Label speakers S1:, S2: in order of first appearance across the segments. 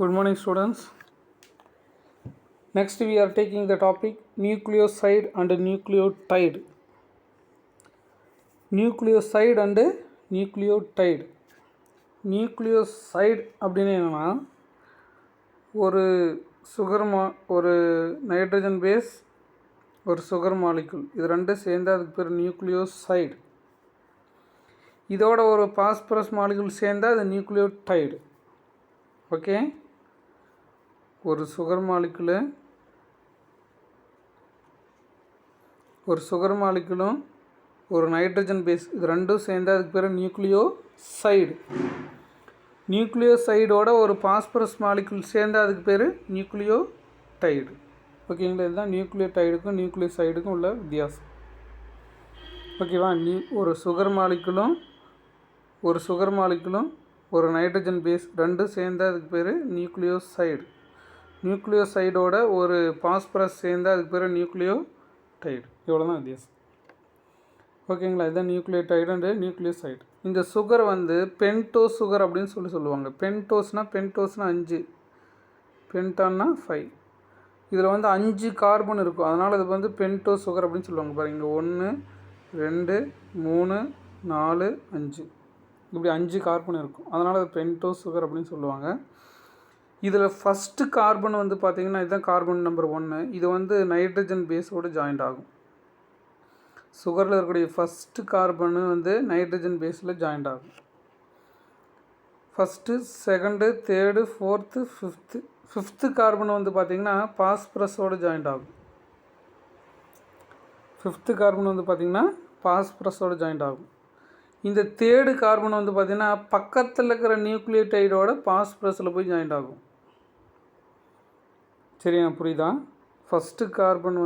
S1: Good morning, students. Next, we are taking the topic nucleoside and nucleotide. Nucleoside and nucleotide. Nucleoside அப்படின்னா என்னன்னா ஒரு ஒரு nitrogen base ஒரு sugar molecule இது ரெண்டும் சேர்ந்து அதுக்கு பேர் நியூக்ளியோசைடு. இதோட ஒரு பாஸ்பரஸ் மாலிகுல் சேர்ந்தால் அது நியூக்ளியோடைடு. ஓகே, ஒரு சுகர் மாலிகுலும் ஒரு நைட்ரஜன் பேஸ் இது ரெண்டும் சேர்ந்தால் அதுக்கு பேர் நியூக்ளியோசைடு. நியூக்ளியோசைடோட ஒரு பாஸ்பரஸ் மாலிகுல் சேர்ந்தால் அதுக்கு பேர் நியூக்ளியோடைடு. ஓகேங்களா, இதுதான் நியூக்ளியோடைடுக்கும் நியூக்ளியோசைடுக்கும் உள்ள வித்தியாசம். ஓகேவா, ஒரு சுகர் மாலிகுலும் ஒரு நைட்ரஜன் பேஸ் ரெண்டும் சேர்ந்தால் அதுக்கு பேர் நியூக்ளியோசைடு. நியூக்ளியோசைடோட ஒரு பாஸ்பரஸ் சேர்ந்தால் அதுக்கு பேர் நியூக்ளியோடைடு. இவ்வளோ தான் வித்தியாசம். ஓகேங்களா, இதுதான் நியூக்ளியோடைடு அண்டு நியூக்ளியோசைடு. இந்த சுகர் பென்டோஸ் சுகர் அப்படின்னு சொல்லுவாங்க. பென்டோஸ்னால் 5, பென்டான்னா 5. இதில் 5 கார்பன் இருக்கும், அதனால் இது பென்டோஸ் சுகர் அப்படின்னு சொல்லுவாங்க. பாருங்க, 1 2 3 4 5 இப்படி 5 கார்பன் இருக்கும், அதனால் அது பென்டோஸ் சுகர் அப்படின்னு சொல்லுவாங்க. இதில் ஃபஸ்ட்டு கார்பன் பார்த்திங்கன்னா இதுதான் கார்பன் நம்பர் 1. இது நைட்ரஜன் பேஸோடு ஜாயிண்ட் ஆகும். சுகரில் இருக்கக்கூடிய ஃபஸ்ட்டு கார்பனு நைட்ரஜன் பேஸில் ஜாயிண்ட் ஆகும். First, second, third, fourth, fifth carbon பார்த்திங்கன்னா பாஸ்பரஸோடு ஜாயிண்ட் ஆகும். ஃபிஃப்த்து கார்பன் பார்த்திங்கன்னா பாஸ்பரஸோடு ஜாயிண்ட் ஆகும். இந்த தேர்டு கார்பன் பார்த்திங்கன்னா பக்கத்தில் இருக்கிற நியூக்ளியோடைடோட பாஸ்பரஸில் போய் ஜாயிண்ட் ஆகும். சரியா, புரியுதா? ஃபஸ்ட்டு கார்பன்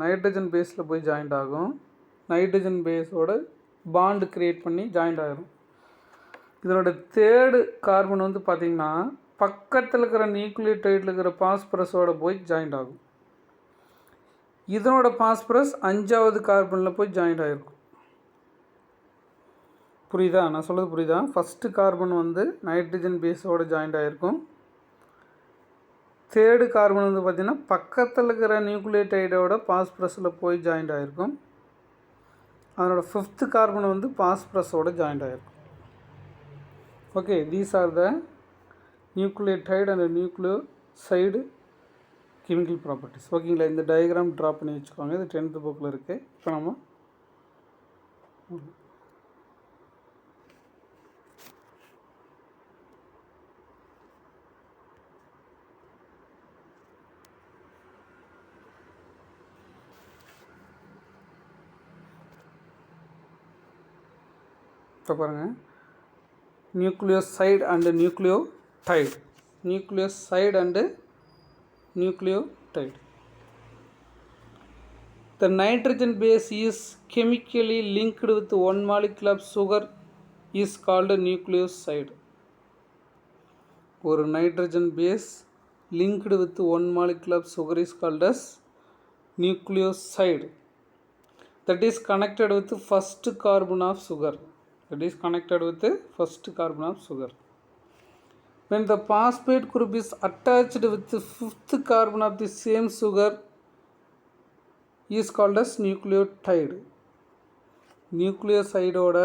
S1: நைட்ரஜன் பேஸில் போய் ஜாயிண்ட் ஆகும். நைட்ரஜன் பேஸோட பாண்டு க்ரியேட் பண்ணி ஜாயிண்ட் ஆகிடும். இதனோட தேர்டு கார்பன் பார்த்திங்கன்னா பக்கத்தில் இருக்கிற நியூக்ளியோடைடில் இருக்கிற பாஸ்பரஸோட போய் ஜாயிண்ட் ஆகும். இதனோட பாஸ்பரஸ் 5வது கார்பனில் போய் ஜாயிண்ட் ஆகிருக்கும். புரியுதா, நான் சொல்கிறது புரியுதா? ஃபஸ்ட்டு கார்பன் நைட்ரஜன் பேஸோடு ஜாயிண்ட் ஆகிருக்கும். தேர்டு கார்பன் பார்த்திங்கன்னா பக்கத்தில் இருக்கிற நியூக்ளியோடைடோட பாஸ்பரஸில் போய் ஜாயிண்ட் ஆகிருக்கும். அதனோட ஃபிஃப்த்து கார்பன் பாஸ்பரஸோடு ஜாயிண்ட் ஆகிருக்கும். Okay, these are the nucleotide and nucleoside chemical properties. ஓகேங்களா, இந்த டயக்ராம் ட்ரா பண்ணி வச்சுக்கோங்க. இது 10th புக்கில் இருக்குது. இப்போ நம்ம இப்போ பாருங்கள், nucleoside and nucleotide. Nucleoside and nucleotide. The nitrogen base is chemically linked with one molecule of sugar is called nucleoside. ஒரு nitrogen base linked with one molecule of sugar is called as nucleoside. That is connected with the first carbon of sugar. When the phosphate group is attached with the 5th carbon of the same sugar is called as nucleotide. நியூக்ளியோசைடோட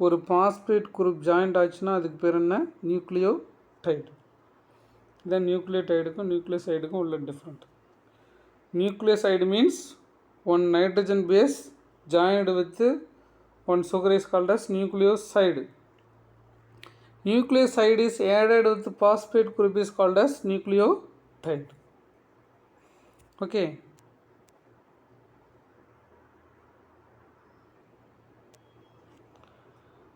S1: ஒரு phosphate group joint ஆச்சுன்னா அதுக்கு பேர் என்ன? Nucleotide. இதான் நியூக்ளியோடைடுக்கும் நியூக்ளியோசைடுக்கும் உள்ள different. Nucleoside means one nitrogen base joint with one sugar is called as nucleoside. Nucleoside is added with the phosphate group is called as nucleotide. Okay.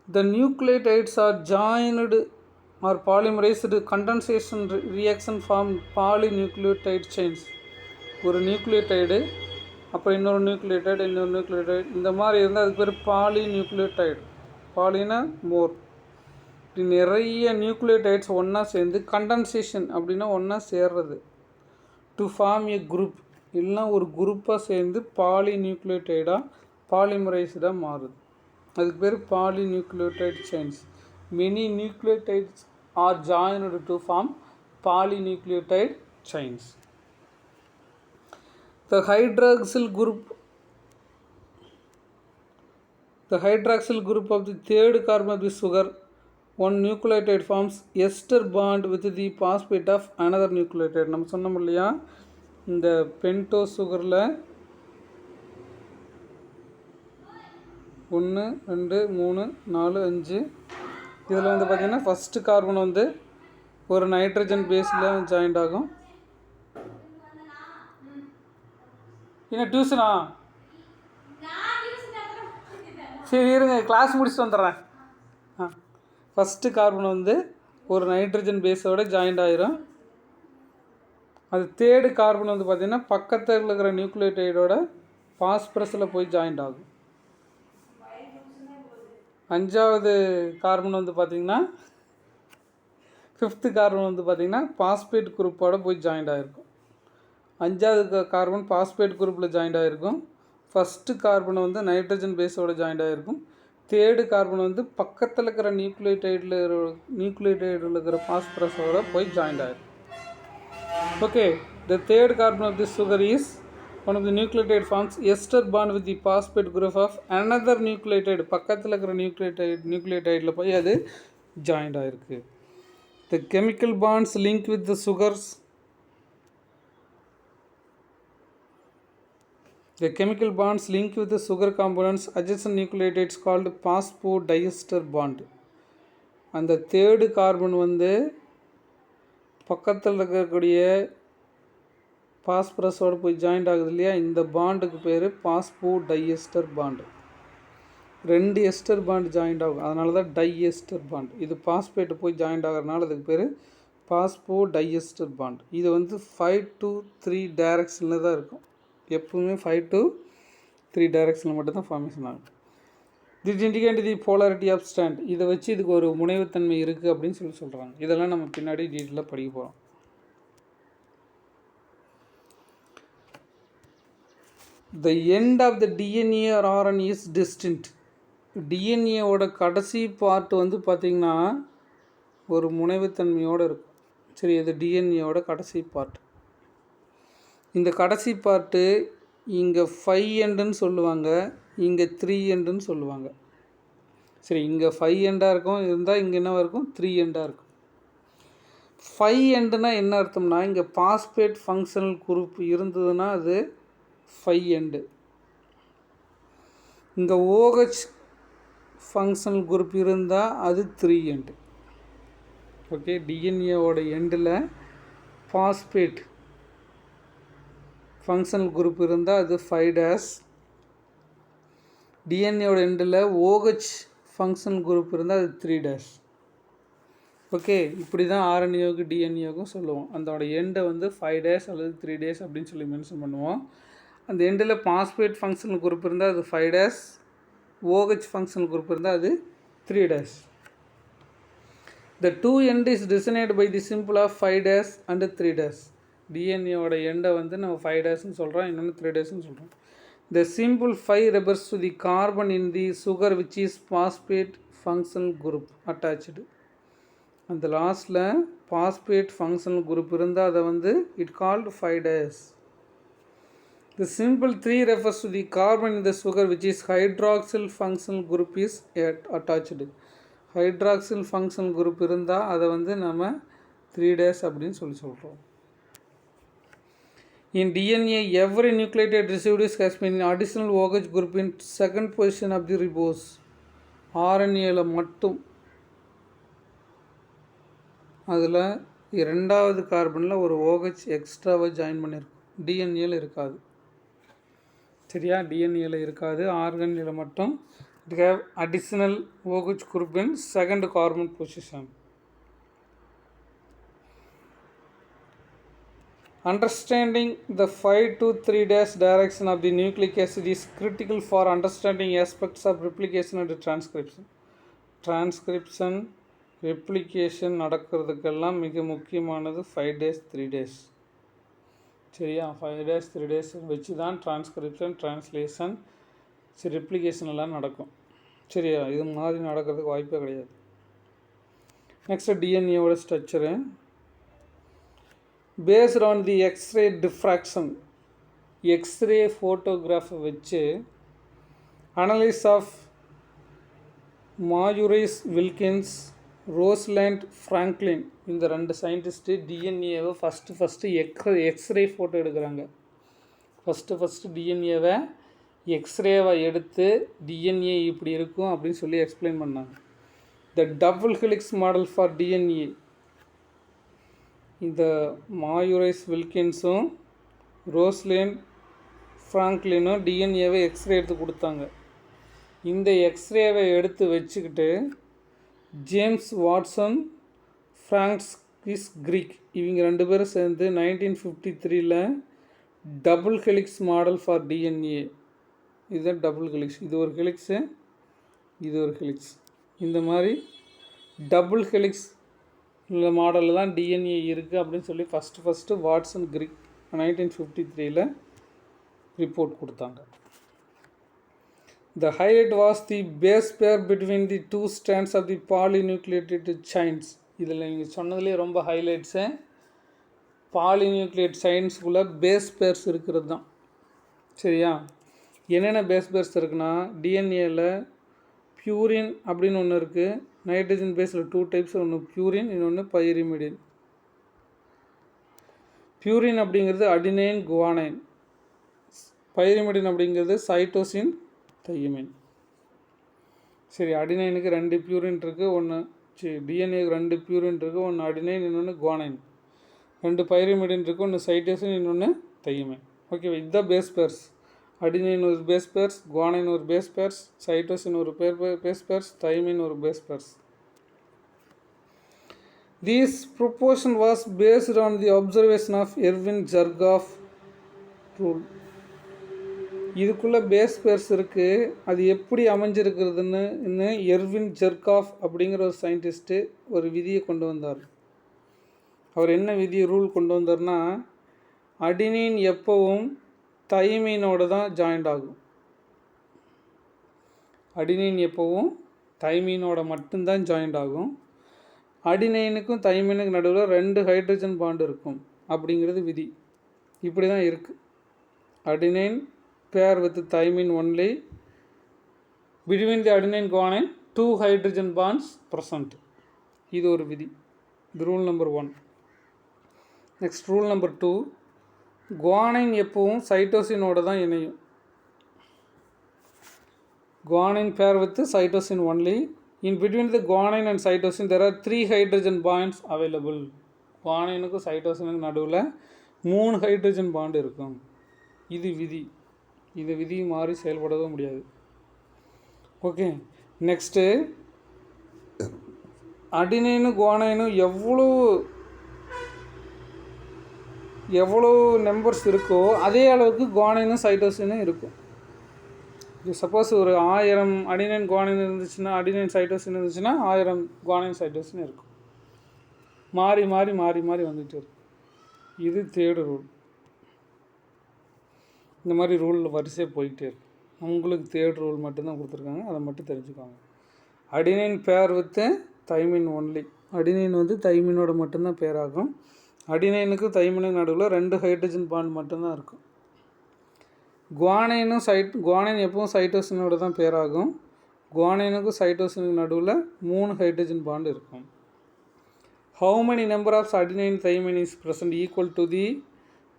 S1: The nucleotides are joined or polymerized condensation reaction form polynucleotide chains. ஒரு nucleotide, அப்புறம் இன்னொரு nucleotide இந்த மாதிரி இருந்தால் அதுக்கு பேர் polynucleotide. பாலினா மோர். இப்படி நிறைய நியூக்ளியோடைட்ஸ் ஒன்றா சேர்ந்து கண்டன்சேஷன் அப்படின்னா ஒன்றா சேர்றது, டு ஃபார்ம் ஏ குரூப், இல்லைனா ஒரு குரூப்பாக சேர்ந்து பாலிநியூக்ளியோடைடாக பாலிமரைஸ்டாக மாறுது. அதுக்கு பேர் polynucleotide chains. Many nucleotides are joined to form polynucleotide chains. The hydroxyl group of the third carbon of the sugar, one nucleotide forms ester bond with the phosphate of another nucleotide. நம்ம சொன்னோம் இல்லையா, இந்த bento சுகரில் 1 2 3 4 5 இதில் வந்து பார்த்திங்கன்னா first carbon வந்து ஒரு nitrogen பேஸில் ஜாயிண்ட் ஆகும். என்ன டியூஷனா? சரி இருங்க, கிளாஸ் முடிச்சுட்டு வந்துடுறேன். ஃபஸ்ட்டு கார்பன் வந்து ஒரு நைட்ரஜன் பேஸோட ஜாயிண்ட் ஆகிரும். அது தேர்டு கார்பன் வந்து பார்த்திங்கன்னா பக்கத்தில் இருக்கிற நியூக்ளியோடைடோட பாஸ்பரஸில் போய் ஜாயிண்ட் ஆகும். அஞ்சாவது கார்பன் வந்து பார்த்திங்கன்னா ஃபிஃப்த்து கார்பன் வந்து பார்த்திங்கன்னா பாஸ்பேட் குரூப்போட போய் ஜாயிண்ட் ஆகிருக்கும். அஞ்சாவது கார்பன் பாஸ்பேட் குரூப்பில் ஜாயிண்ட் ஆகிருக்கும். ஃபஸ்ட்டு கார்பன் வந்து நைட்ரஜன் பேஸோட ஜாயிண்ட் ஆகிருக்கும். தேர்டு கார்பன் வந்து பக்கத்தில் இருக்கிற நியூக்ளியோடைடில் இருக்கிற பாஸ்பரஸோட போய் ஜாயிண்ட் ஆகிருக்கும். Okay, the third carbon of this sugar is one of the nucleotide forms ester bond with the phosphate group of another nucleotide. பக்கத்தில் இருக்கிற நியூக்ளியோடைடில் போய் அது ஜாயிண்ட் ஆகிருக்கு. The chemical bonds link with the sugars. The chemical bonds linked with the sugar components adjacent nucleotides called phosphodiester bond. அந்த third carbon வந்து பக்கத்தில் இருக்கக்கூடிய பாஸ்பரஸோடு போய் ஜாயிண்ட் ஆகுது இல்லையா, இந்த பாண்டுக்கு பேர் phosphodiester bond. 2 ester bond joint ஆகும், அதனால தான் டைஎஸ்டர் பாண்ட். இது பாஸ்பேட்டு போய் ஜாயிண்ட் ஆகிறதுனால அதுக்கு பேர் பாஸ்போடைஎஸ்டர் பாண்ட். இது வந்து 5 to 3 டைரக்ஷனில் தான் இருக்கும். எப்பவுமே 5 to 3 டைரக்ஷனில் மட்டும்தான் ஃபார்மேஷன் ஆகும். This indicate the polarity of stand. இதை வச்சு இதுக்கு ஒரு முனைவுத்தன்மை இருக்குது அப்படின்னு சொல்கிறாங்க. இதெல்லாம் நம்ம பின்னாடி டீட்டெயிலாக படிக்க போகிறோம். The end of the DNA or RNA is distinct. டிஎன்ஏவோட கடைசி பார்ட் வந்து பார்த்திங்கன்னா ஒரு முனைவுத்தன்மையோடு இருக்கும். சரி, இது டிஎன்ஏவோட கடைசி பார்ட். இந்த கடைசி பார்ட்டு இங்கே 5 எண்டுன்னு சொல்லுவாங்க, இங்கே 3 எண்டுன்னு சொல்லுவாங்க. சரி, இங்கே 5 எண்டாக இருக்கும், இருந்தால் இங்கே என்ன இருக்கும் 3 எண்டாக இருக்கும். 5 எண்டுனா என்ன அர்த்தம்னா, இங்கே பாஸ்பேட் ஃபங்க்ஷனல் குரூப் இருந்ததுன்னா அது 5 எண்டு. இங்கே OH ஃபங்க்ஷனல் குரூப் இருந்தால் அது 3 எண்டு. ஓகே, டிஎன்ஏவோட எண்டில் பாஸ்பேட் ஃபங்க்ஷனல் குரூப் இருந்தால் அது 5'. டிஎன்ஏவோட எண்டில் OH ஃபங்க்ஷனல் குரூப் இருந்தால் அது 3'. ஓகே, இப்படி தான் ஆர்என்ஏவுக்கு டிஎன்ஏவுக்கும் சொல்லுவோம். அதோட எண்டை வந்து 5' அல்லது 3' அப்படின்னு சொல்லி மென்ஷன் பண்ணுவோம். அந்த எண்டில் பாஸ்பேட் ஃபங்க்ஷனல் குரூப் இருந்தால் அது 5', OH ஃபங்க்ஷனல் குரூப் இருந்தால் அது 3'. The 2 end is designated by the symbol of 5' and 3'. டிஎன்ஏவோட எண்டை வந்து நம்ம 5'ன்னு சொல்கிறோம், இன்னொன்று 3'ன்னு சொல்கிறோம். The symbol 5 refers to the carbon in the sugar which is phosphate functional group attached. அந்த லாஸ்ட்டில் பாஸ்பேட் ஃபங்க்ஷனல் குரூப் இருந்தால் அதை வந்து it called 5'. The symbol 3 refers to the carbon in the sugar which is hydroxyl functional group is attached. Hydroxyl functional group இருந்தால் அதை வந்து நம்ம 3' அப்படின்னு சொல்கிறோம். In DNA, every nucleotide residue has been an additional OH group in second position of the ribose. RNAல மட்டும் அதில் 2வது கார்பனில் ஒரு OH எக்ஸ்ட்ராவை ஜாயின் பண்ணியிருக்கும். டிஎன்ஏல இருக்காது. சரியா, டிஎன்ஏல இருக்காது. ஆர்என்ஏல மட்டும் it have additional OH group in second carbon position. Understanding the 5 to 3' direction of the nucleic acid is critical for understanding aspects of replication and transcription. Transcription, replication நடக்கிறதுக்கெல்லாம் மிக முக்கியமானது 5 3 சரியா. 5 3 வச்சு தான் டிரான்ஸ்கிரிப்ஷன், டிரான்ஸ்லேஷன், சரி ரெப்ளிகேஷன் எல்லாம் நடக்கும். சரியா, இது மாதிரி நடக்கிறதுக்கு வாய்ப்பே கிடையாது. நெக்ஸ்ட்டு டிஎன்ஏவோட structure. Based on the X ray diffraction, X ray ஃபோட்டோகிராஃபை வச்சு analyse of Maurice Wilkins, Rosalind Franklin, இந்த 2 சயின்டிஸ்ட்டு டிஎன்ஏவை ஃபஸ்ட்டு எக்ஸ்ரே ஃபோட்டோ எடுக்கிறாங்க. ஃபஸ்ட்டு டிஎன்ஏவை எக்ஸ்ரேவை எடுத்து டிஎன்ஏ இப்படி இருக்கும் அப்படின்னு சொல்லி எக்ஸ்பிளைன் பண்ணாங்க. The double helix model for DNA, இந்த மாயூரைஸ் வில்கின்ஸும் ரோஸ்லேண்ட் ஃப்ராங்க்லினும் டிஎன்ஏவை எக்ஸ்ரே எடுத்து கொடுத்தாங்க. இந்த எக்ஸ்ரேவை எடுத்து வச்சுக்கிட்டு ஜேம்ஸ் வாட்சன், ஃப்ரான்சிஸ் கிரிக், இவங்க 2 பேரும் சேர்ந்து 1953 double helix model for DNA, இதுதான் டபுள் ஹெலிக்ஸ், இது ஒரு ஹெலிக்ஸு, இது ஒரு ஹெலிக்ஸ், இந்த மாதிரி டபுள் ஹெலிக்ஸ் மாடலில் தான் டிஎன்ஏ இருக்குது அப்படின்னு சொல்லி ஃபஸ்ட்டு வாட்சன் கிரிக் 1953 ரிப்போர்ட் கொடுத்தாங்க. The highlight was the base pair between the 2 strands of the polynucleotide chains. இதில் நீங்கள் சொன்னதுலேயே ரொம்ப ஹைலைட்ஸு பாலிநியூக்ளியேட் சைன்ஸ்குள்ளே பேஸ் பேர்ஸ் இருக்கிறது தான். சரியா? என்னென்ன பேஸ் பேர்ஸ் இருக்குன்னா, டிஎன்ஏவில் பியூரின் அப்படின்னு ஒன்று இருக்குது. நைட்ரஜன் பேஸில் 2 டைப்ஸ், ஒன்று பியூரின், இன்னொன்று பைரிமிடின். பியூரின் அப்படிங்கிறது அடினைன் குவானைன், பைரிமிடின் அப்படிங்கிறது சைட்டோசின் தையமின். சரி, அடினைனுக்கு 2 பியூரின் இருக்குது, ஒன்று டிஎன்ஏக்கு 2 பியூரின் இருக்குது, ஒன்று அடினைன், இன்னொன்று குவானைன். 2 பைரிமிடின் இருக்குது, ஒன்று சைட்டோசின், இன்னொன்று தையமின். ஓகேவா? இதுதான் பேஸ் பேர்ஸ். அடினைன் ஒரு பேஸ் பேர்ஸ், குவானைன் ஒரு பேஸ் பேர்ஸ், சைட்டோசின் ஒரு பேஸ் பேர்ஸ், தையமின் ஒரு base pairs. This proportion was based on the observation of Erwin Chargaff rule. இதுக்குள்ளே பேஸ் பேர்ஸ் இருக்குது, அது எப்படி அமைஞ்சிருக்கிறதுன்னு எர்வின் ஜெர்காஃப் அப்படிங்கிற ஒரு சயின்டிஸ்ட்டு ஒரு விதியை கொண்டு வந்தார். அவர் என்ன விதியை ரூல் கொண்டு வந்தார்னா, அடினின் எப்போவும் தைமீனோடு தான் ஜாயிண்ட் ஆகும். அடினின் எப்போவும் தைமீனோட மட்டும்தான் ஜாயிண்ட் ஆகும். அடினைனுக்கும் தைமீனுக்கும் நடுவில் 2 ஹைட்ரஜன் பாண்டு இருக்கும் அப்படிங்கிறது விதி. இப்படி தான் இருக்குது. Adenine pair with thymine only, between the adenine guanine 2 hydrogen bonds present. இது ஒரு விதி. இது rule number 1. Next rule number 2, guanine எப்பவும் சைட்டோசினோட தான் இணையும். Guanine pair with cytosine only. In between the guanine and cytosine there are 3 hydrogen bonds available. குவானைனுக்கும் சைட்டோசினுக்கும் நடுவில் 3 hydrogen bond இருக்கும். இது விதி. இது விதி மாறி செயல்படவே முடியாது. ஓகே, நெக்ஸ்ட்டு அடினைனும் குவானைனும் எவ்வளோ நம்பர்ஸ் இருக்கோ அதே அளவுக்கு குவானைனும் சைட்டோசினும் இருக்கும். சப்போஸ் ஒரு 1000 அடினைன் குவானைன் இருந்துச்சுன்னா, அடினைன் சைட்டோசின் இருந்துச்சுன்னா 1000 குவானைன் சைட்டோசின் இருக்கும். மாறி மாறி மாறி மாறி வந்துகிட்டு இருக்கும். இது 3rd ரூல். இந்த மாதிரி ரூலில் வரிசையாக போய்கிட்டே இருக்கும். உங்களுக்கு 3rd ரூல் மட்டும்தான் கொடுத்துருக்காங்க, அதை மட்டும் தெரிஞ்சுக்கோங்க. அடினைன் பேர் வித்து தைமின் ஒன்லி. அடினைன் வந்து தைமினோட மட்டும்தான் பேர் ஆகும். அடினைனுக்கு தைமினுக்கு நடுவில் 2 ஹைட்ரஜன் பாண்ட் மட்டும்தான் இருக்கும். குவானைன் எப்பவும் சைட்டோசினோட தான் பேர் ஆகும். குவானைனுக்கும் சைட்டோசினுக்கு நடுவில் 3 ஹைட்ரஜன் பாண்ட் இருக்கும். How many number of adenine thymine is present equal to the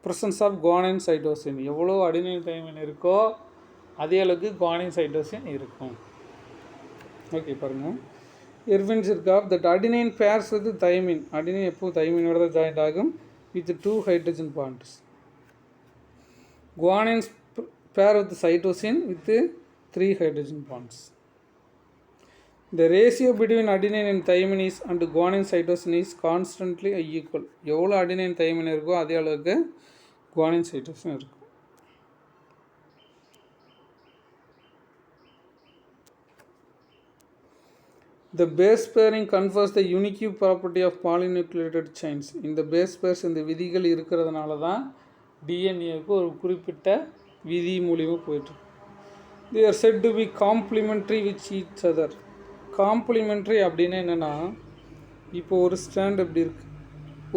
S1: presence of guanine cytosine? எவ்வளோ அடினைன் தைமின் இருக்கோ அதே அளவுக்கு குவானைன் சைட்டோசின் இருக்கும். ஓகே, பாருங்கள். Erwin Chargaff that adenine pairs with thymine. அடினைன் எப்போ தைமினோட தான் ஜாயிண்ட் ஆகும் with 2 hydrogen bonds. Guanine pair with cytosine with 3 hydrogen bonds. The ratio between adenine and thymine is and guanine cytosine is constantly equal. எவ்வளோ adenine thymine இருக்கோ அதே அளவுக்கு guanine cytosine இருக்கும். The base pairing confers the unique property of polynucleated chains. இந்த base pairs இந்த விதிகள் இருக்கிறதுனால தான் டிஎன்ஏவுக்கு ஒரு குறிப்பிட்ட விதி மூலியமாக போயிட்டு. They are said to be complementary with each other. Complementary அப்படின்னு என்னென்னா, இப்போ ஒரு ஸ்ட்ராண்ட் எப்படி இருக்குது,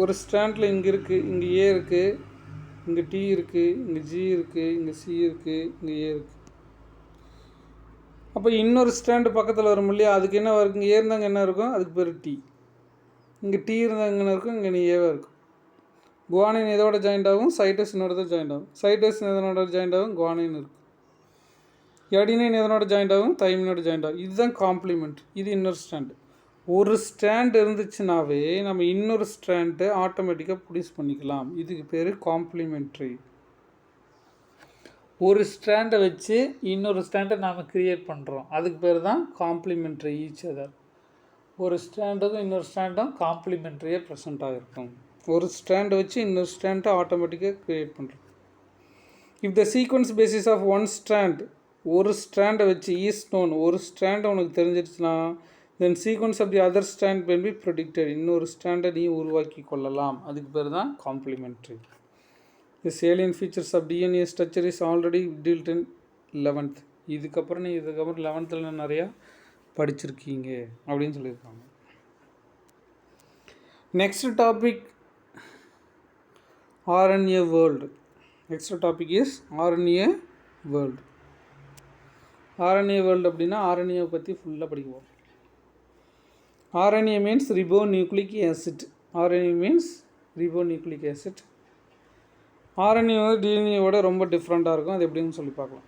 S1: ஒரு ஸ்ட்ராண்டில் இங்கே இருக்குது, இங்கே ஏ இருக்குது, இங்கே டி இருக்குது, இங்கே ஜி இருக்குது, இங்கே சி இருக்குது, இங்கே ஏ இருக்குது. அப்போ இன்னொரு ஸ்ட்ராண்டு பக்கத்தில் வரும் இல்லையா, அதுக்கு என்ன இருக்கும், இங்கே ஏ இருந்தாங்க என்ன இருக்கும், அதுக்கு பேர் டி. இங்கே டி இருந்தாங்க என்ன இருக்கும், இங்கே ஏவாக இருக்கும். குவானின் இதோட ஜாயிண்ட் ஆகும், சைட்டஸ் இன்னோட தான் ஜாயிண்ட் ஆகும். சைட்டஸ் இதனோட ஜாயிண்ட் ஆகும், குவானின் இருக்கும். எடினைன் இதனோட ஜாயிண்ட் ஆகும், தைமினோட ஜாயிண்ட் ஆகும். இதுதான் காம்ப்ளிமெண்ட். இது இன்னொரு ஸ்ட்ராண்டு. ஒரு ஸ்ட்ராண்ட் இருந்துச்சுனாவே நம்ம இன்னொரு ஸ்ட்ராண்டு ஆட்டோமேட்டிக்காக ப்ரொடியூஸ் பண்ணிக்கலாம். இதுக்கு பேர் காம்ப்ளிமெண்ட்ரி. ஒரு ஸ்ட்ராண்டை வச்சு இன்னொரு ஸ்ட்ராண்டை நாம் க்ரியேட் பண்ணுறோம், அதுக்கு பேர் தான் காம்ப்ளிமெண்ட்ரி ஈச் அதர். ஒரு ஸ்ட்ராண்டுக்கும் இன்னொரு ஸ்ட்ராண்டும் காம்ப்ளிமெண்ட்ரியாக ப்ரெசென்ட்டாக இருக்கும். ஒரு ஸ்ட்ராண்டை வச்சு இன்னொரு ஸ்ட்ராண்டை ஆட்டோமேட்டிக்காக க்ரியேட் பண்ணுறோம். If the sequence bases of one strand, ஒரு ஸ்ட்ராண்டை வச்சு ஈஸ் நோன், ஒரு ஸ்ட்ராண்டை உனக்கு தெரிஞ்சிருச்சுன்னா then sequence of the other strand can be predicted, இன்னொரு ஸ்ட்ராண்டை நீ உருவாக்கி கொள்ளலாம். அதுக்கு பேர் தான் complementary. The salient features of DNA structure is already dealt in 11th. இதுக்கப்புறம் 11th நிறையா படிச்சிருக்கீங்க அப்படின்னு சொல்லியிருக்காங்க. Next topic RNA world. Next topic is RNA world. RNA world அப்படின்னா RNA பற்றி ஃபுல்லாக படிக்குவோம். RNA means ribonucleic acid. RNA means ribonucleic acid. RNA வந்து டிஎன்ஏவோட ரொம்ப டிஃப்ரெண்ட்டாக இருக்கும். அது எப்படின்னு சொல்லி பார்க்கலாம்.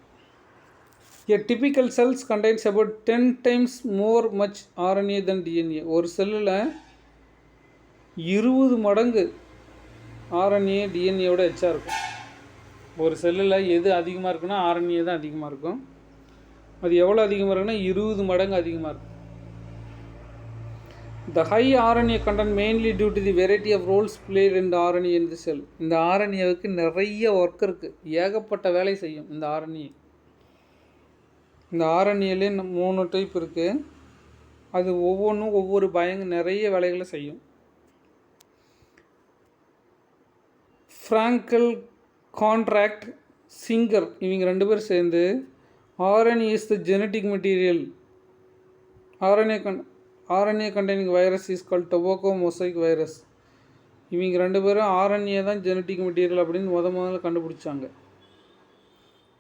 S1: A typical cells contains about 10 times more much RNA than DNA. ஒரு செல்லில் 20 மடங்கு RNA டிஎன்ஏவோட எச்சாக இருக்கும். ஒரு செல்லில் எது அதிகமாக இருக்குன்னா RNA தான் அதிகமாக இருக்கும். அது எவ்வளோ அதிகமாக இருக்குன்னா 20 மடங்கு அதிகமாக இருக்கும். The high RNA content mainly due to the variety of roles played in the RNA in the cell. இந்த RNAவுக்கு நிறைய ஒர்க் இருக்குது, ஏகப்பட்ட வேலை செய்யும் இந்த RNA. இந்த RNAலே 3 டைப் இருக்குது. அது ஒவ்வொன்றும் ஒவ்வொரு நிறைய வேலைகளை செய்யும். ஃப்ராங்கல், கான்ட்ராக்ட், சிங்கர் இவங்க 2 பேர் சேர்ந்து RNA is the genetic material. RNA containing virus is called tobacco mosaic virus. இவங்க 2 பேரும் RNA தான் ஜெனட்டிக் மெட்டீரியல் அப்படின்னு முதல்ல கண்டுபிடிச்சாங்க.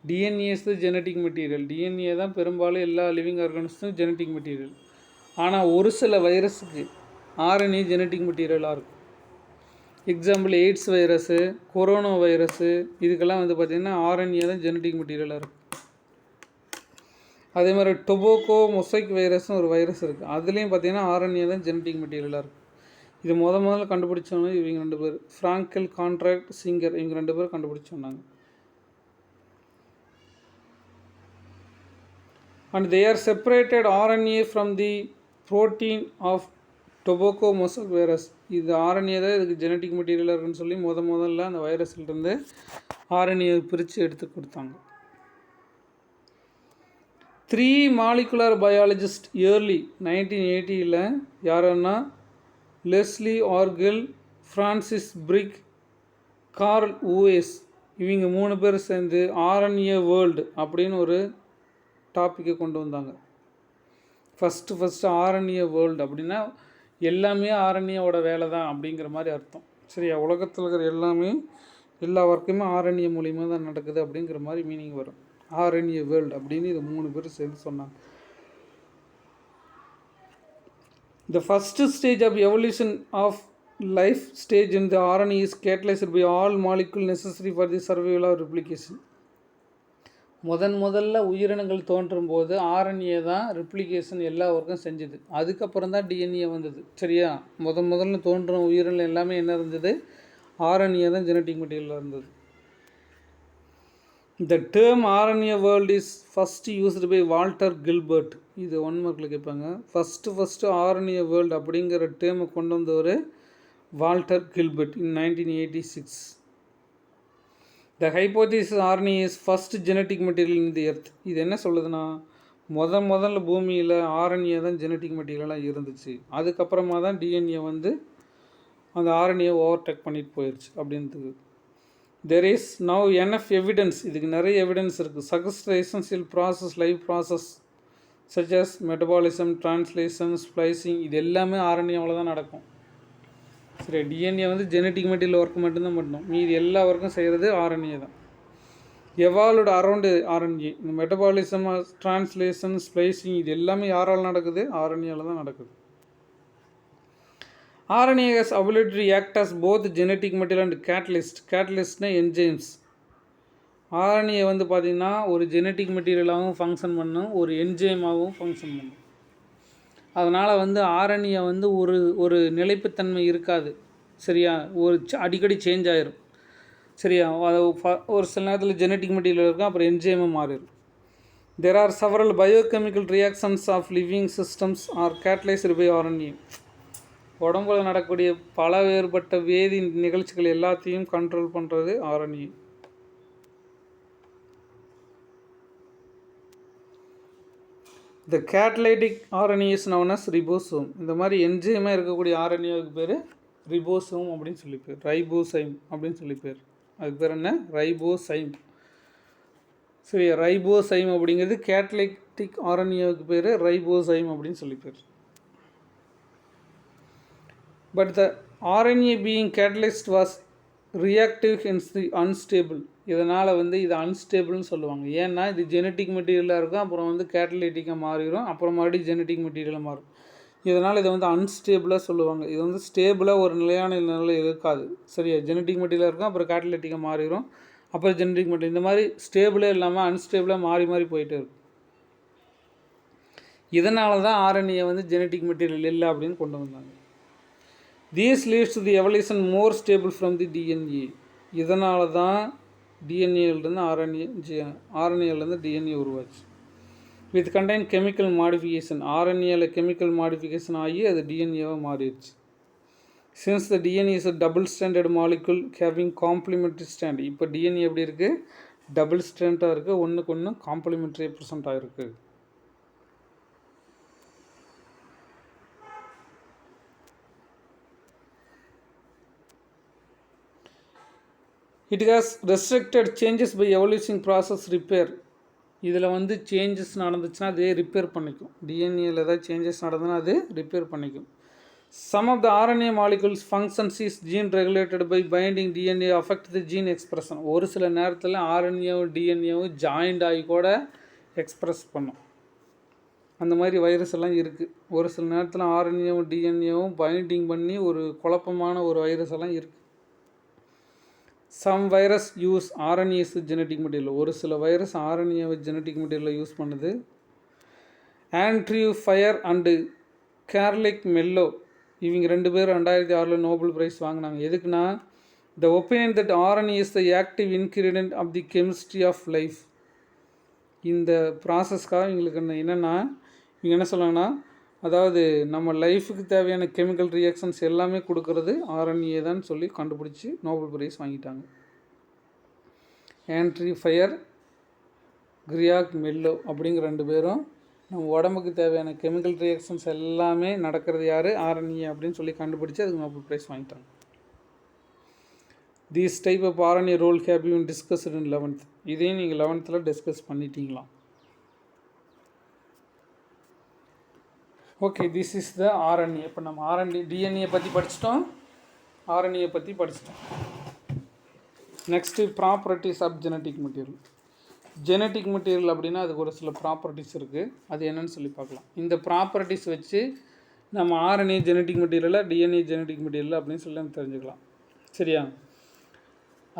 S1: DNA is the genetic material. DNA தான் பெரும்பாலும் எல்லா லிவிங் ஆர்கனிஸ்டும் ஜெனட்டிக் மெட்டீரியல். ஆனால் ஒரு சில வைரஸுக்கு RNA ஜெனட்டிக் மெட்டீரியலாக இருக்கும். Example AIDS virus, corona virus, இதுக்கெல்லாம் வந்து பார்த்திங்கன்னா RNA தான் ஜெனட்டிக் மெட்டீரியலாக இருக்கும். அதே மாதிரி டொபாக்கோ மொசைக் வைரஸ்னு ஒரு வைரஸ் இருக்குது, அதுலேயும் பார்த்திங்கன்னா RNA தான் ஜெனட்டிக் மெட்டீரியலாக இருக்கும். இது முதல்ல கண்டுபிடிச்சவங்க இவங்க 2 பேர், ஃப்ராங்கல், கான்ட்ராக்ட், சிங்கர், இவங்க 2 பேர் கண்டுபிடிச்சோன்னாங்க. And they are separated RNA from the protein of tobacco mosaic virus. இது RNA தான் இதுக்கு ஜெனட்டிக் மெட்டீரியலாக இருக்குன்னு சொல்லி முதல்ல அந்த வைரஸ்லேருந்து RNA பிரித்து எடுத்து கொடுத்தாங்க. 3 மாலிகுலர் பயாலஜிஸ்ட் ஏர்லி 1980 யாருன்னா லெஸ்லி ஆர்கில், ஃப்ரான்சிஸ் பிரிக், கார்ல் ஊஎஸ், இவங்க 3 பேர் சேர்ந்து RNA வேர்ல்டு அப்படின்னு ஒரு டாப்பிக்கை கொண்டு வந்தாங்க. ஃபஸ்ட்டு RNA வேர்ல்டு அப்படின்னா எல்லாமே RNAவோட வேலை தான் அப்படிங்கிற மாதிரி அர்த்தம். சரியா, உலகத்தில் இருக்கிற எல்லா ஒர்க்குமே RNA மூலிமா தான் நடக்குது அப்படிங்கிற மாதிரி மீனிங் வரும். RNA வேர்ல்டு அப்படின்னு இது 3 பேர் சேர்ந்து சொன்னாங்க. The first stage of evolution of life stage in the RNA is catalyzed by all molecules necessary for the survival or replication. முதல்ல உயிரினங்கள் தோன்றும் போது RNA தான் ரெப்ளிகேஷன் எல்லா ஒர்க்கும் செஞ்சுது. அதுக்கப்புறம் தான் DNA வந்தது. சரியா, முதல்ல தோன்றும் உயிரினங்கள் எல்லாமே என்ன இருந்தது, RNA தான் ஜெனட்டிக் மெட்டீரியலாக இருந்தது. The term RNA world is first used by Walter Gilbert. இது 1 மார்க்கில் கேட்பாங்க. ஃபஸ்ட்டு RNA world அப்படிங்கிற டேர்மை கொண்டு வந்தவர் Walter Gilbert in 1986. The hypothesis RNA is first genetic material in the earth. இது என்ன சொல்லுதுன்னா, முதல்ல பூமியில் RNA தான் ஜெனட்டிக் மெட்டீரியலாக இருந்துச்சு. அதுக்கப்புறமா தான் DNA வந்து அந்த RNA ஓவர்டேக் பண்ணிட்டு போயிடுச்சு அப்படின்றது. There is now enough evidence, இதுக்கு நிறைய எவிடன்ஸ் இருக்குது. Suggest the essential process, life process such as metabolism, translation, splicing, இது எல்லாமே ஆர்என்ஏவில் தான் நடக்கும். சரி, டிஎன்ஏ வந்து ஜெனட்டிக் மெட்டீரியல் ஒர்க் மட்டும்தான் பண்ணணும், மீதி எல்லா ஒர்க்கும் செய்கிறது ஆர்என்ஏ தான். Evolved around RNA. இந்த மெட்டபாலிசம், டிரான்ஸ்லேஷன், ஸ்ப்ளைசிங், இது எல்லாமே யாரால் நடக்குது? ஆர்என்ஏவில் தான் நடக்குது. RNA has ability to act as both genetic material and catalyst. Catalystனா என்ஜைம்ஸ். ஆர்என்ஏ வந்து பார்த்திங்கன்னா ஒரு ஜெனட்டிக் மெட்டீரியலாகவும் ஃபங்க்ஷன் பண்ணும், ஒரு என்ஜைமாகவும் ஃபங்க்ஷன் பண்ணும். அதனால் வந்து ஆர்என்ஏ வந்து ஒரு நிலைப்புத்தன்மை இருக்காது. சரியா? அடிக்கடி சேஞ்ச் ஆகிரும். சரியா? அது ஒரு சில நேரத்தில் ஜெனட்டிக் மெட்டீரியல் இருக்கும், அப்புறம் என்ஜைமாக மாறிடும். There are several biochemical reactions of living systems are catalyzed by RNA. உடம்புல நடக்கக்கூடிய பல வேறுபட்ட வேதி நிகழ்ச்சிகள் எல்லாத்தையும் கண்ட்ரோல் பண்ணுறது RNA. The catalytic RNA is known as ribosome. இந்த மாதிரி என்ஜைமாக இருக்கக்கூடிய ஆர்என்ஏவுக்கு பேர் ரிபோசோம் அப்படின்னு சொல்லி பேர், ரைபோசைம் அப்படின்னு சொல்லி பேர். அதுக்கு பேர் என்ன? ரைபோசைம். சரி, ரைபோசைம் அப்படிங்கிறது கேட்டலைட்டிக் ஆர்என்ஏவுக்கு பேர் ரைபோசைம் அப்படின்னு சொல்லி பேர். But the RNA being catalyzed was reactive hence the unstable. இதனால் வந்து இது அன்ஸ்டேபிள்னு சொல்லுவாங்க. ஏன்னா இது ஜெனட்டிக் மெட்டீரியலாக இருக்கும், அப்புறம் வந்து கேட்டலைட்டிக்காக மாறிடும், அப்புறம் மறுபடியும் ஜெனட்டிக் மெட்டீரியலாக மாறும். இதனால் இதை வந்து அன்ஸ்டேபிளாக சொல்லுவாங்க. இது வந்து ஸ்டேபிளாக ஒரு நிலையான நிலையில் இருக்காது. சரியா? ஜெனட்டிக் மெட்டீரியலாக இருக்கும், அப்புறம் கேட்டலைட்டிக்காக மாறிடும், அப்புறம் ஜெனட்டிக் மெட்டீரியல், இந்த மாதிரி ஸ்டேபிளே இல்லாமல் அன்ஸ்டேபிளாக மாறி மாறி போயிட்டே இருக்கும். இதனால தான் ஆர்என்ஏ வந்து ஜெனட்டிக் மெட்டீரியல் இல்லை அப்படின்னு கொண்டு வந்தாங்க. This leads to the evolution more stable from the DNA. இதனால தான் டிஎன்ஏலேருந்து ஆர்என்ஏலேருந்து டிஎன்ஏ உருவாச்சு. வித் கண்டைன் கெமிக்கல் மாடிஃபிகேஷன். ஆர்என்ஏல கெமிக்கல் மாடிஃபிகேஷன் ஆகி அது டிஎன்ஏவாக மாறிடுச்சு. Since the DNA is a double stranded molecule having complementary strand. இப்போ டிஎன்ஏ எப்படி இருக்குது? டபுள் ஸ்டாண்டாக இருக்குது, ஒன்றுக்கு ஒன்று காம்ப்ளிமெண்ட்ரி ப்ரெசண்ட்டாக இருக்குது. It has restricted changes by evolution process repair. இதில் வந்து சேஞ்சஸ் நடந்துச்சுன்னா அதே ரிப்பேர் பண்ணிக்கும். டிஎன்ஏல ஏதாவது சேஞ்சஸ் நடந்ததுன்னா அது ரிப்பேர் பண்ணிக்கும். Some of the RNA molecules functions is gene regulated by binding DNA affect the gene expression. ஒரு சில நேரத்தில் ஆர்என்ஏவும் டிஎன்ஏவும் ஜாயிண்ட் ஆகி கூட எக்ஸ்ப்ரெஸ் பண்ணும். அந்த மாதிரி வைரஸ் எல்லாம் இருக்குது. ஒரு சில நேரத்தில் ஆர்என்ஏவும் டிஎன்ஏவும் பைண்டிங் பண்ணி ஒரு குழப்பமான ஒரு வைரஸ் எல்லாம் இருக்குது. Some virus use RNAs genetic material. ஒரு சில வைரஸ் ஆர்என்ஏவை ஜெனட்டிக் மெட்டீரியலில் யூஸ் பண்ணுது. Andrew Fire and Craig Mello இவங்க 2 பேர் 2006 நோபல் ப்ரைஸ் வாங்கினாங்க. எதுக்குன்னா the opinion that RNA is the active ingredient of the chemistry of life. இந்த ப்ராசஸ்க்காக இவங்களுக்கு என்னென்னா இவங்க என்ன சொல்கிறாங்கன்னா, அதாவது நம்ம லைஃபுக்கு தேவையான கெமிக்கல் ரியாக்ஷன்ஸ் எல்லாமே கொடுக்கறது ஆர்என்ஏ தான் சொல்லி கண்டுபிடிச்சி நோபல் ப்ரைஸ் வாங்கிட்டாங்க. ஆண்ட்ரி ஃபயர், கிரியாக் மெல்லோ அப்படிங்கிற 2 பேரும் நம்ம உடம்புக்கு தேவையான கெமிக்கல் ரியாக்ஷன்ஸ் எல்லாமே நடக்கிறது யார்? ஆர்என்ஏ அப்படின்னு சொல்லி கண்டுபிடிச்சி அதுக்கு நோபல் ப்ரைஸ் வாங்கிட்டாங்க. These type of RNA role have been discussed in 11th. இதையும் நீங்கள் 11th டிஸ்கஸ் பண்ணிட்டீங்களாம். Okay, this is the RNA. இப்போ நம்ம டிஎன்ஏ பற்றி படிச்சிட்டோம், ஆர்என்ஏ பற்றி படிச்சிட்டோம். Next properties of genetic material. Genetic material அப்படின்னா அதுக்கு ஒரு சில ப்ராப்பர்ட்டிஸ் இருக்குது, அது என்னென்னு சொல்லி பார்க்கலாம். இந்த ப்ராப்பர்ட்டிஸ் வச்சு நம்ம ஆர்என்ஏ ஜெனட்டிக் மெட்டீரியலாக டிஎன்ஏ ஜெனட்டிக் மெட்டீரியல் அப்படின்னு சொல்லி நம்ம தெரிஞ்சுக்கலாம். சரியா?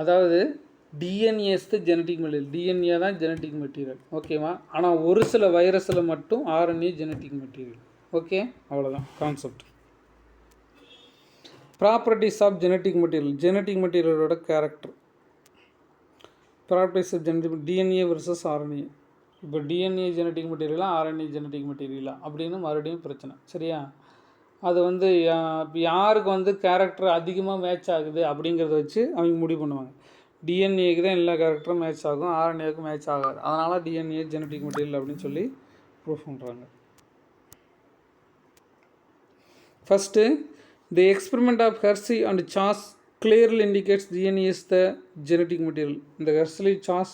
S1: அதாவது DNA's the genetic material, DNA தான் ஜெனட்டிக் மெட்டீரியல். ஓகேவா? ஆனால் ஒரு சில வைரஸில் மட்டும் ஆர்என்ஏ ஜெனட்டிக் மெட்டீரியல். ஓகே, அவ்வளோதான் concept. Properties of genetic material. Genetic மெட்டீரியலோட character. Properties of genetic DNA versus RNA. இப்போ டிஎன்ஏ ஜெனட்டிக் மெட்டீரியலாக ஆர்என்ஏ ஜெனட்டிக் மெட்டீரியலா அப்படின்னு மறுபடியும் பிரச்சனை. சரியா? அது வந்து இப்போ யாருக்கு வந்து கேரக்டர் அதிகமாக மேட்ச் ஆகுது அப்படிங்கிறத வச்சு அவங்க முடிவு பண்ணுவாங்க. டிஎன்ஏக்கு தான் எல்லா கேரக்டரும் மேட்ச் ஆகும், ஆர்என்ஏக்கு மேட்ச் ஆகாது. அதனால் டிஎன்ஏ ஜெனட்டிக் மெட்டீரியல் அப்படின்னு சொல்லி ப்ரூஃப் பண்ணுறாங்க. First, the experiment of Hershey and Chase clearly indicates DNA is the genetic material. இந்த ஹெர்ஷி சாஸ்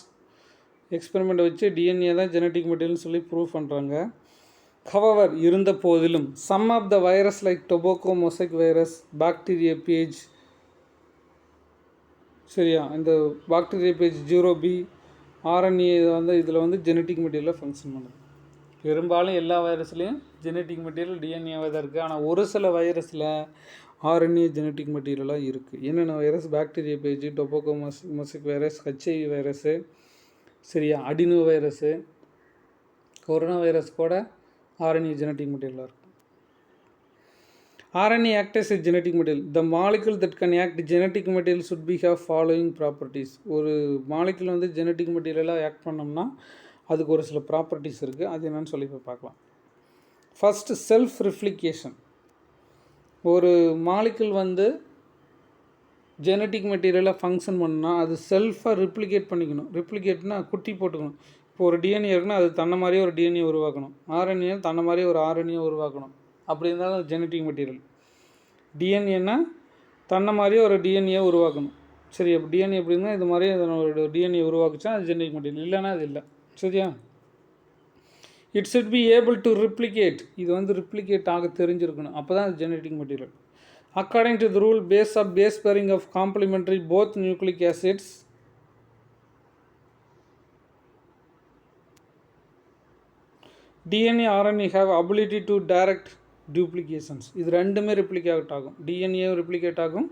S1: எக்ஸ்பெரிமெண்ட்டை வச்சு டிஎன்ஏ தான் ஜெனட்டிக் மெட்டீரியல்னு சொல்லி ப்ரூவ் பண்ணுறாங்க. However, இருந்த போதிலும் some of the virus like tobacco mosaic virus, bacteria page சரியா இந்த பாக்டீரியா பேஜ் 0b RNA வந்து இதில் வந்து ஜெனட்டிக் மெட்டீரியலாக ஃபங்க்ஷன் பண்ணுது. பெரும்பாலும் எல்லா வைரஸ்லேயும் ஜெனட்டிக் மெட்டீரியல் டிஎன்ஏவாக தான் இருக்குது. ஆனால் ஒரு சில வைரஸில் RNA ஜெனட்டிக் மெட்டீரியலாக இருக்குது. என்னென்ன virus? Bacteria page, tobacco mosaic virus, HIV virus, சரியா அடினோ வைரஸு, கொரோனா வைரஸ் கூட RNA ஜெனட்டிக் மெட்டீரியலாக இருக்கும். RNA acts as a genetic material. The molecule that can act genetic material should be have following properties. ஒரு molecule வந்து genetic மெட்டீரியலாக act பண்ணோம்னா அதுக்கு ஒரு சில ப்ராப்பர்ட்டிஸ் இருக்குது. அது என்னன்னு சொல்லி இப்போ பார்க்கலாம். First self replication. ஒரு மாலிகுல் வந்து ஜெனட்டிக் மெட்டீரியலாக ஃபங்க்ஷன் பண்ணால் அது செல்ஃபாக ரிப்ளிகேட் பண்ணிக்கணும். ரிப்ளிகேட்னா குட்டி போட்டுக்கணும். இப்போ ஒரு டிஎன்ஏ இருக்குன்னா அது தன்னை மாதிரியே ஒரு டிஎன்ஏ உருவாக்கணும். RNA தன்னை மாதிரியே ஒரு RNA உருவாக்கணும். அப்படி இருந்தாலும் அது ஜெனட்டிக் மெட்டீரியல். டிஎன்ஏன்னா தன்னை மாதிரியே ஒரு டிஎன்ஏ உருவாக்கணும். சரி, அப்போ டிஎன்ஏ எப்படின்னா இது மாதிரி ஒரு டிஎன்ஏ உருவாக்குச்சா அது ஜெனட்டிக் மெட்டீரியல், இல்லைன்னா அது இல்லை. சரியா? It should be able to replicate. இது வந்து ரிப்ளிகேட் ஆக தெரிஞ்சிருக்கணும். அப்போ தான் அது genetic material. According to the rule base pairing of complementary both nucleic acids DNA RNA have ability to direct duplications. இது ரெண்டுமே ரிப்ளிகேட் ஆகும். டிஎன்ஏவும் ரிப்ளிகேட் ஆகும்,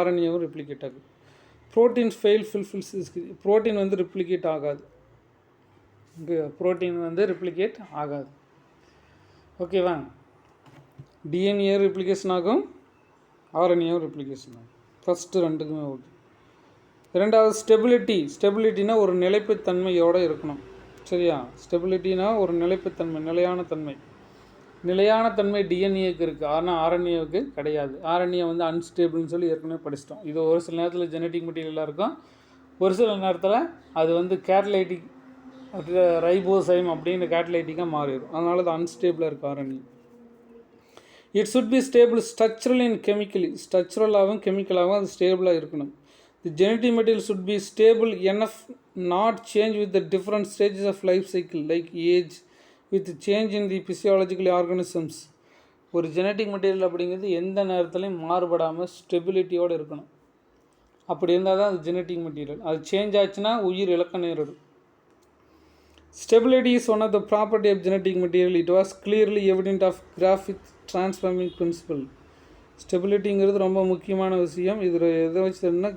S1: RNAவும் ரிப்ளிகேட் ஆகும். Proteins fulfils. ப்ரோட்டீன் வந்து ரிப்ளிகேட் ஆகாது. ப்ரோட்டீன் வந்து ரிப்ளிகேட் ஆகாது. ஓகேவா? டிஎன்ஏ ரிப்ளிகேஷன் ஆகும், RNAவும் ரிப்ளிகேஷன் ஆகும். ஃபஸ்ட்டு ரெண்டுக்குமே ஓகே. ரெண்டாவது ஸ்டெபிலிட்டினா ஒரு நிலைப்புத்தன்மையோடு இருக்கணும். சரியா? ஸ்டெபிலிட்டினா ஒரு நிலைப்புத்தன்மை, நிலையான தன்மை டிஎன்ஏக்கு இருக்குது. ஆனால் RNAவுக்கு கிடையாது. RNA வந்து அன்ஸ்டேபிள்னு சொல்லி ஏற்கனவே படிச்சிட்டோம். இது ஒரு சில நேரத்தில் ஜெனட்டிக் மெட்டீரியலாக இருக்கும், ஒரு சில நேரத்தில் அது வந்து கேட்டலைட்டிக் ரைபோசைம் அப்படின்னு கேட்டலைட்டிக்காக மாறிடும். அதனால அது அன்ஸ்டேபிளாக இருக்குது RNA. It should be stable structural and chemically. ஸ்ட்ரக்சரலாகவும் கெமிக்கலாகவும் அது ஸ்டேபிளாக இருக்கணும். The genetic material should be stable enough not change with the different stages of life cycle like age with change in the physiological organisms. ஒரு genetic material அப்படிங்கிறது எந்த நேரத்துலையும் மாறுபடாமல் ஸ்டெபிலிட்டியோடு இருக்கணும். அப்படி இருந்தால் தான் அது ஜெனட்டிக் மெட்டீரியல். அது சேஞ்ச் ஆச்சுன்னா உயிர் இழக்க நேரிடும். Stability is one of the property of genetic material. It was clearly evident of Griffith transforming principle. ஸ்டெபிலிட்டிங்கிறது ரொம்ப முக்கியமான விஷயம். இதில் எதை வச்சு தெரியும்னா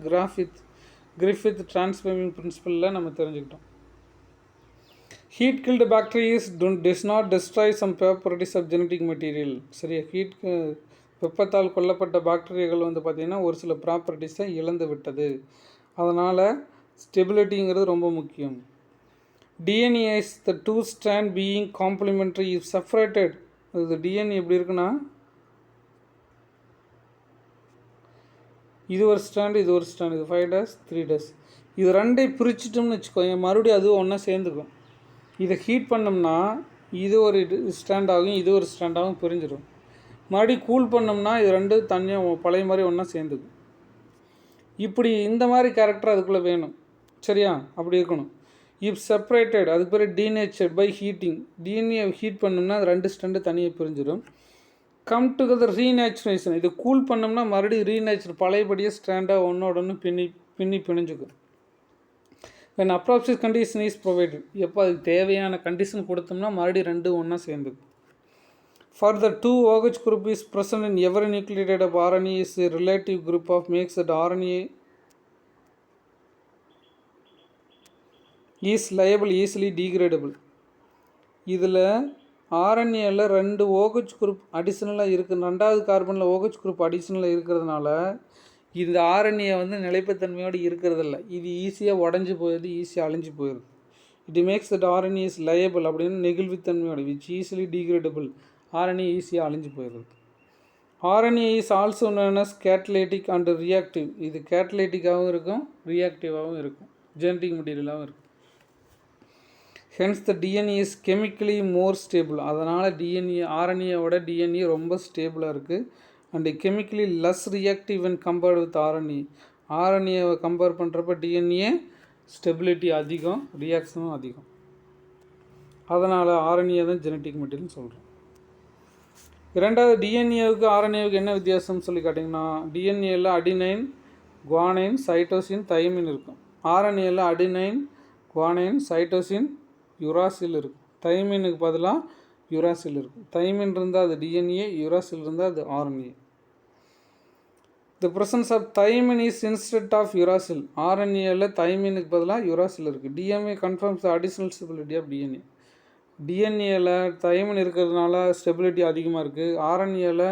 S1: கிரிஃபித் டிரான்ஸ்ஃபார்மிங் பிரின்சிபலில் நம்ம தெரிஞ்சுக்கிட்டோம். Heat killed bacterias does not destroy some properties of genetic material. சரியா? வெப்பத்தால் கொல்லப்பட்ட பாக்டீரியாக்கள் வந்து பார்த்திங்கன்னா ஒரு சில ப்ராப்பர்ட்டிஸை இழந்து விட்டது. அதனால் ஸ்டெபிலிட்டிங்கிறது ரொம்ப முக்கியம். DNA is the two strand being complementary if separated. அது டிஎன்ஏ எப்படி இருக்குன்னா இது ஒரு ஸ்டாண்டு, இது 5' 3'. இது ரெண்டை பிரிச்சிட்டோம்னு வச்சுக்கோங்க, மறுபடியும் அதுவும் ஒன்றா சேர்ந்துக்கும். இதை ஹீட் பண்ணோம்னா இது ஒரு ஸ்டாண்ட் ஆகும், இது ஒரு ஸ்டாண்டாகவும் பிரிஞ்சிடும். மறுபடியும் கூல் பண்ணோம்னா இது ரெண்டு தனியாக பழைய மாதிரி ஒன்றா சேர்ந்துக்கும். இப்படி இந்த மாதிரி கேரக்டர் அதுக்குள்ளே வேணும். சரியா? அப்படி இருக்கணும். இஃப் செப்பரேட்டட் அதுக்கு பேர் டீநேச்சர்ட் பை ஹீட்டிங். டிஎன்ஏ ஹீட் பண்ணோம்னா அது ரெண்டு ஸ்டாண்டு தனியாக பிரிஞ்சிடும். Come together ரீநேச்சுரேஷன். இது கூல் பண்ணோம்னா மறுபடியும் ரீநேச்சர் பழையபடியே ஸ்டாண்டாக ஒன்றோட ஒன்று பிணிஞ்சுக்கும். when appropriate condition is provided. எப்போ அதுக்கு தேவையான கண்டிஷன் கொடுத்தோம்னா மறுபடியும் ரெண்டு ஒன்றா சேர்ந்துக்கும். Further, 2 OH group is present in every nucleotide of RNA is a relative group of makes that RNA is liable easily degradable. இதில் RNAவில் 2 OH குரூப் அடிஷ்னலாக இருக்குது. 2வது கார்பனில் OH குரூப் அடிஷ்னலாக இருக்கிறதுனால இந்த RNA வந்து நிலைப்புத்தன்மையோடு இருக்கிறதில்ல. இது ஈஸியாக உடஞ்சி போயிடுது, ஈஸியாக அழிஞ்சு போயிடுது. It makes that RNA is liable அப்படின்னு நெகிழ்வுத்தன்மையோடு விச் ஈஸிலி டீக்ரேடபிள். RNA ஈஸியாக அழிஞ்சு போயிடுது. RNA is also known as catalytic and reactive. இது கேட்டலைட்டிக்காகவும் இருக்கும், ரியாக்டிவாகவும் இருக்கும், ஜெனட்டிக் மெட்டீரியலாகவும் இருக்கும். Hence the DNA is chemically more stable. அதனால் RNAவோட டிஎன்ஏ ரொம்ப ஸ்டேபிளாக இருக்குது. And chemically less reactive and compared with RNAவை கம்பேர் பண்ணுறப்ப டிஎன்ஏ ஸ்டெபிலிட்டி அதிகம், ரியாக்ஷனும் அதிகம். அதனால் ஆர்என்ஏ தான் ஜெனட்டிக் மெட்டீரியல்னு சொல்கிறோம். இரண்டாவது டிஎன்ஏவுக்கு ஆர்என்ஏவுக்கு என்ன வித்தியாசம்னு சொல்லி காட்டிங்கன்னா, டிஎன்ஏவில் அடினைன், குவானைன், சைட்டோசின், தைமின் இருக்கும். ஆர்என்ஏவில் அடினைன், குவானைன், சைட்டோசின், யுராசில் இருக்கும். தைமினுக்கு பதிலாக யுராசில் இருக்கும். தைமின் இருந்தால் அது டிஎன்ஏ, யுராசில் இருந்தால் அது RNA. The presence of thymine is instead of uracil. ஆர்என்ஏவில் தைமினுக்கு பதிலாக யுராசில் இருக்குது. DNA conforms the additional stability of DNA. டிஎன்ஏவில் தைமின் இருக்கிறதுனால ஸ்டெபிலிட்டி அதிகமாக இருக்குது. ஆர்என்ஏவில்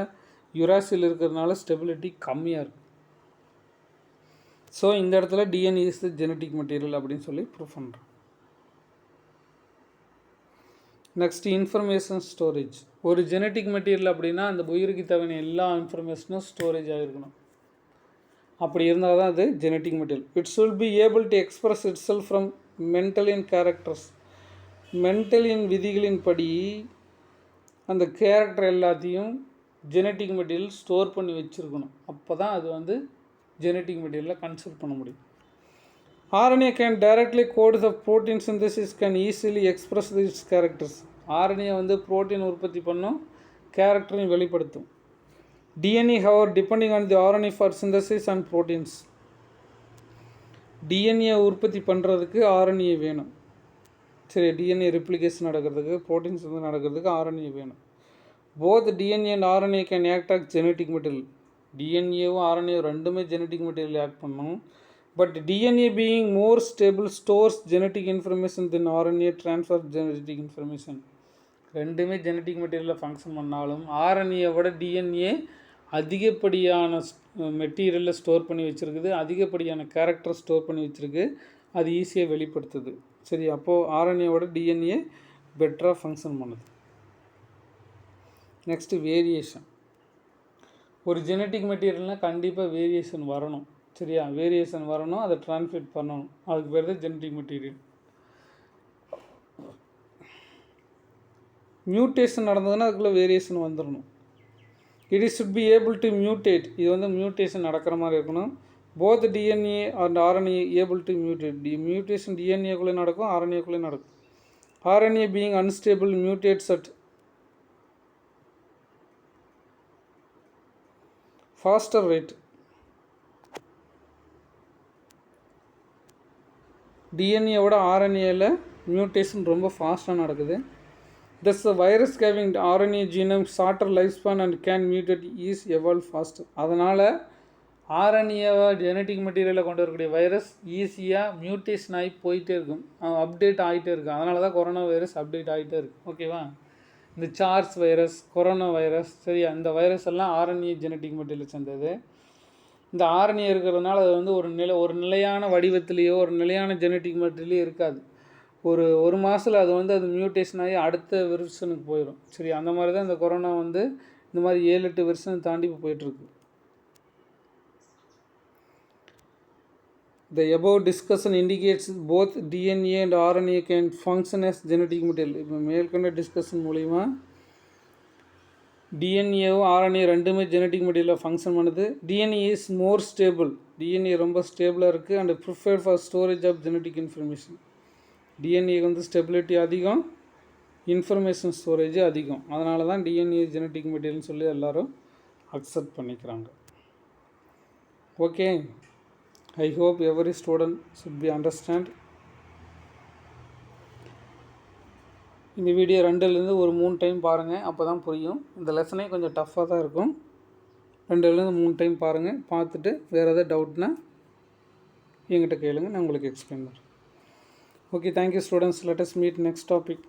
S1: யுராசில் இருக்கிறதுனால ஸ்டெபிலிட்டி கம்மியாக இருக்குது. ஸோ இந்த இடத்துல DNA is the genetic material அப்படின்னு சொல்லி ப்ரூவ் பண்ணுறோம். Next information storage. ஒரு ஜெனட்டிக் மெட்டீரியல் அப்படின்னா அந்த உயிருக்கு தேவையான எல்லா இன்ஃபர்மேஷனும் ஸ்டோரேஜ் ஆகிருக்கணும். அப்படி இருந்தால் தான் அது genetic material. It should be able to express itself from Mendelian characters. மென்டலின் விதிகளின் படி அந்த கேரக்டர் எல்லாத்தையும் ஜெனட்டிக் மெட்டீரியல் ஸ்டோர் பண்ணி வச்சுருக்கணும். அப்போ தான் அது வந்து ஜெனட்டிக் மெட்டீரியலில் கன்சிடர் பண்ண முடியும். RNA can directly code the protein synthesis, can easily express these characters. RNA வந்து புரோட்டீன் உற்பத்தி பண்ணும், கேரக்டரையும் வெளிப்படுத்தும். DNA however depending on the RNA for synthesis and proteins. DNA உற்பத்தி பண்ணுறதுக்கு RNA வேணும். சரி, DNA ரெப்ளிகேஷன் நடக்கிறதுக்கு, ப்ரோட்டீன்ஸ் வந்து நடக்கிறதுக்கு RNA வேணும். Both DNA and RNA can act as genetic material. DNAவும் RNA ரெண்டுமே ஜெனட்டிக் மெட்டீரியல் ஆக்ட் பண்ணும். But DNA being more stable stores genetic information than RNA transfers genetic information. ரெண்டுமே genetic மெட்டீரியலில் function பண்ணாலும் RNA விட DNA அதிகப்படியான மெட்டீரியலில் store பண்ணி வச்சுருக்குது, அதிகப்படியான கேரக்டர் ஸ்டோர் பண்ணி வச்சுருக்கு, அது ஈஸியாக வெளிப்படுத்துது. சரி, அப்போது RNAவோட DNA பெட்டராக ஃபங்க்ஷன் பண்ணுது. Next variation. ஒரு ஜெனட்டிக் மெட்டீரியல்னால் கண்டிப்பாக வேரியேஷன் வரணும். சரியா, வேரியேஷன் வரணும், அதை ட்ரான்ஸ்மிட் பண்ணணும். அதுக்கு பேர் தான் ஜெனட்டிக் மெட்டீரியல். மியூட்டேஷன் நடந்ததுன்னா அதுக்குள்ளே வேரியேஷன் வந்துடணும். It is should be able to mutate. இது வந்து மியூட்டேஷன் நடக்கிற மாதிரி இருக்கணும். Both DNA and RNA able to mutate. Mutation டிஎன்ஏக்குள்ளே நடக்கும், RNAக்குள்ளே நடக்கும். RNA being unstable mutates at faster rate. டிஎன்ஏவோட RNAவில் மியூட்டேஷன் ரொம்ப ஃபாஸ்ட்டாக நடக்குது. தஸ் வைரஸ் கேவிங் RNA genome shorter life span and can mutate is evolve fast. அதனால் RNAவை ஜெனட்டிக் மெட்டீரியலில் கொண்டு வரக்கூடிய வைரஸ் ஈஸியாக மியூட்டேஷன் ஆகி போயிட்டே இருக்கும், அப்டேட் ஆகிட்டே இருக்கும். அதனால தான் கொரோனா வைரஸ் அப்டேட் ஆகிட்டே இருக்குது. ஓகேவா, இந்த சார்ஸ் வைரஸ், கொரோனா வைரஸ், சரி, அந்த வைரஸ் எல்லாம் RNA ஜெனட்டிக் மெட்டீரியல் சேர்ந்தது. இந்த RNA இருக்கிறதுனால அது வந்து ஒரு நிலையான வடிவத்திலேயோ ஒரு நிலையான ஜெனட்டிக் மெட்டீரியலே இருக்காது. ஒரு மாதத்தில் அது வந்து அது மியூட்டேஷன் ஆகி அடுத்த வெர்ஷனுக்கு போயிடும். சரி, அந்த மாதிரி தான் இந்த கொரோனா வந்து இந்த மாதிரி 7-8 வெர்ஷன் தாண்டி இப்போ போயிட்டுருக்கு. The above discussion indicates both DNA and RNA can function as genetic material. இப்போ மேற்கொண்ட டிஸ்கஷன் மூலிமா டிஎன்ஏவும் RNA ரெண்டுமே ஜெனட்டிக் மெட்டீரியலில் ஃபங்க்ஷன் பண்ணுது. DNA is more stable. DNA ரொம்ப ஸ்டேபிளாக இருக்குது and preferred for storage of genetic information. DNA வந்து ஸ்டெபிலிட்டி அதிகம், இன்ஃபர்மேஷன் ஸ்டோரேஜ் அதிகம். அதனால தான் டிஎன்ஏ ஜெனட்டிக் மெட்டீரியல்னு சொல்லி எல்லோரும் அக்செப்ட் பண்ணிக்கிறாங்க. Okay, I hope every student should be understand. இந்த வீடியோ 2லேருந்து ஒரு 3 டைம் பாருங்கள், அப்போ தான் புரியும். இந்த லெசனே கொஞ்சம் டஃப்பாக தான் இருக்கும். 2லேருந்து 3 டைம் பாருங்கள். பார்த்துட்டு வேறு எதாவது டவுட்னா என்கிட்ட கேளுங்க, நான் உங்களுக்கு எக்ஸ்பிளைன் பண்ணுறேன். Okay, thank you students. Let us meet next topic.